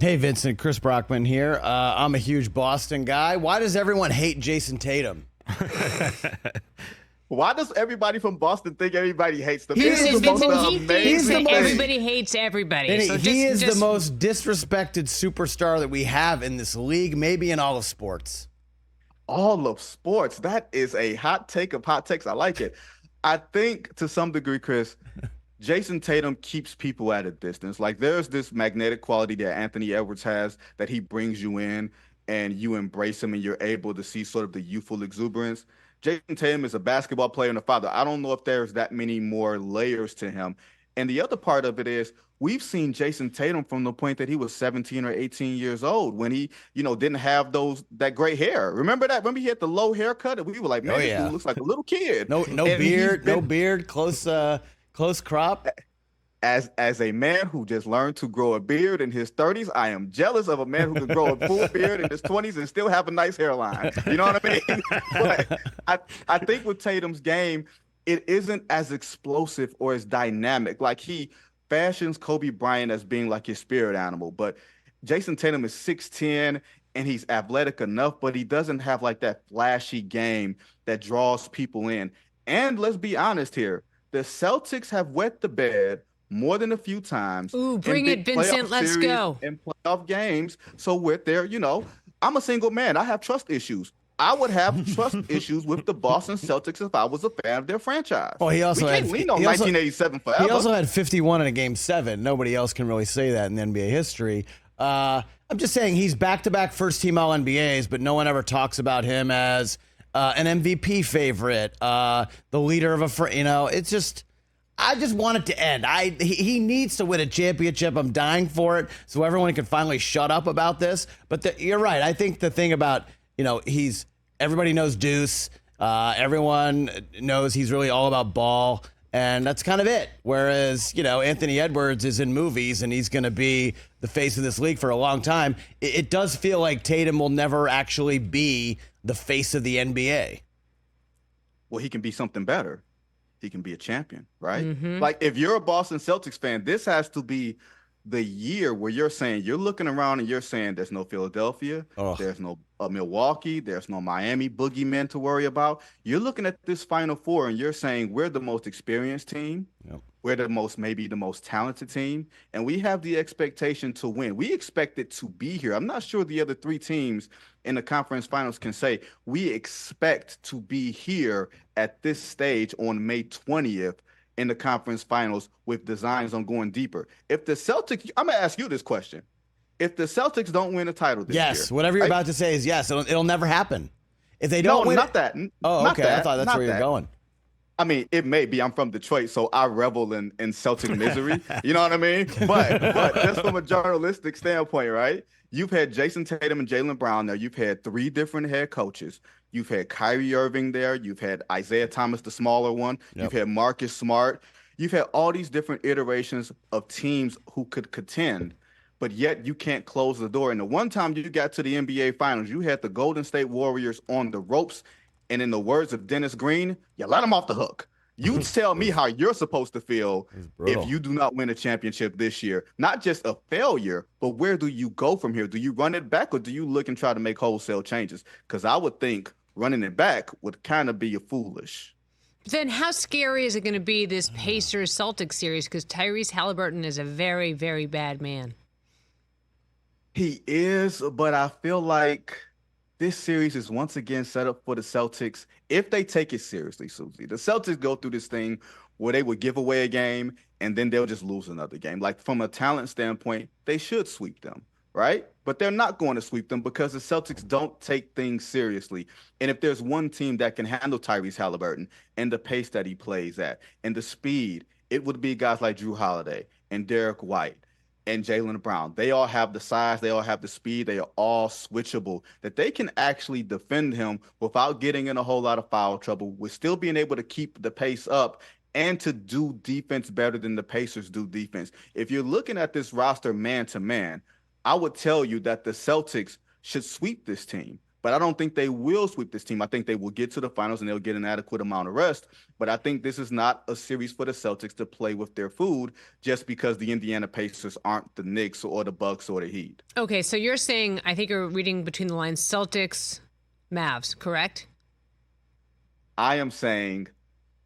Hey, Vincent, Chris Brockman here. I'm a huge Boston guy. Why does everyone hate Jayson Tatum? Why does everybody from Boston think everybody hates them? He's It is the the most most- he amazing thinks that thing. everybody hates everybody. And So he is just the most disrespected superstar that we have in this league, maybe in all of sports. All of sports. That is a hot take of hot takes. I like it. I think to some degree, Chris, Jayson Tatum keeps people at a distance. Like there's this magnetic quality that Anthony Edwards has that he brings you in and you embrace him and you're able to see sort of the youthful exuberance. Jayson Tatum is a basketball player and a father. I don't know if there's that many more layers to him. And the other part of it is we've seen Jayson Tatum from the point that he was 17 or 18 years old when he, didn't have that gray hair. Remember that? Remember he had the low haircut and we were like, man, this dude looks like a little kid. No beard, close crop. As a man who just learned to grow a beard in his 30s, I am jealous of a man who can grow a full beard in his 20s and still have a nice hairline. You know what I mean? But I think with Tatum's game, it isn't as explosive or as dynamic. Like he fashions Kobe Bryant as being like his spirit animal, but Jayson Tatum is 6'10", and he's athletic enough, but he doesn't have like that flashy game that draws people in. And let's be honest here, the Celtics have wet the bed more than a few times. Ooh, bring it, Vincent. Let's go. In playoff games. So with their, I'm a single man. I have trust issues. I would have trust issues with the Boston Celtics if I was a fan of their franchise. Well, he also can't lean on 1987 forever. He also had 51 in a Game 7. Nobody else can really say that in NBA history. I'm just saying he's back-to-back first-team All-NBAs, but no one ever talks about him as an MVP favorite, the leader of it's just, I just want it to end. He needs to win a championship. I'm dying for it so everyone can finally shut up about this. But you're right. I think the thing about, everybody knows Deuce. Everyone knows he's really all about ball. And that's kind of it. Whereas, Anthony Edwards is in movies and he's going to be the face of this league for a long time. It does feel like Tatum will never actually be the face of the NBA. Well, he can be something better. He can be a champion, right? Mm-hmm. Like if you're a Boston Celtics fan, this has to be the year where you're looking around and you're saying there's no Philadelphia, there's no Milwaukee, there's no Miami boogeymen to worry about. You're looking at this Final Four and you're saying we're the most experienced team. Yep. We're maybe the most talented team, and we have the expectation to win. We expect it to be here. I'm not sure the other three teams in the conference finals can say we expect to be here at this stage on May 20th in the conference finals with designs on going deeper. If the Celtics, I'm going to ask you this question. If the Celtics don't win a title this year. Yes, whatever you're about to say is yes. It'll never happen. If they don't win. No, not that. Oh, okay. I thought that's where you're going. I mean, it may be. I'm from Detroit, so I revel in Celtic misery. You know what I mean? But just from a journalistic standpoint, right? You've had Jayson Tatum and Jaylen Brown there. You've had three different head coaches. You've had Kyrie Irving there. You've had Isaiah Thomas, the smaller one. Yep. You've had Marcus Smart. You've had all these different iterations of teams who could contend, but yet you can't close the door. And the one time you got to the NBA Finals, you had the Golden State Warriors on the ropes. And in the words of Dennis Green, you let them off the hook. You tell me how you're supposed to feel if you do not win a championship this year. Not just a failure, but where do you go from here? Do you run it back or do you look and try to make wholesale changes? Because I would think running it back would kind of be foolish. Then how scary is it going to be, this Pacers-Celtics series? Because Tyrese Haliburton is a very, very bad man. He is, but I feel like this series is once again set up for the Celtics if they take it seriously, Suzy. The Celtics go through this thing where they would give away a game and then they'll just lose another game. Like from a talent standpoint, they should sweep them, right? But they're not going to sweep them because the Celtics don't take things seriously. And if there's one team that can handle Tyrese Haliburton and the pace that he plays at and the speed, it would be guys like Jrue Holiday and Derek White and Jaylen Brown. They all have the size, they all have the speed, they are all switchable, that they can actually defend him without getting in a whole lot of foul trouble, with still being able to keep the pace up and to do defense better than the Pacers do defense. If you're looking at this roster man to man, I would tell you that the Celtics should sweep this team but I don't think they will sweep this team. I think they will get to the finals and they'll get an adequate amount of rest. But I think this is not a series for the Celtics to play with their food just because the Indiana Pacers aren't the Knicks or the Bucks or the Heat. Okay, so you're saying, I think you're reading between the lines, Celtics, Mavs, correct? I am saying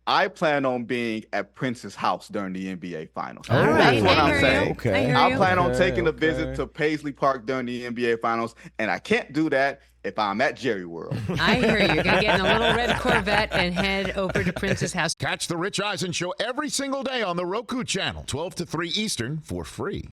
I plan on being at Prince's house during the NBA Finals. All right, That's what I I'm hear saying. you. Okay. I hear I you. plan on Okay, taking a okay. visit to Paisley Park during the NBA Finals, and I can't do that if I'm at Jerry World. I hear you. You're going to get in a little red Corvette and head over to Prince's house. Catch the Rich Eisen Show every single day on the Roku channel, 12 to 3 Eastern, for free.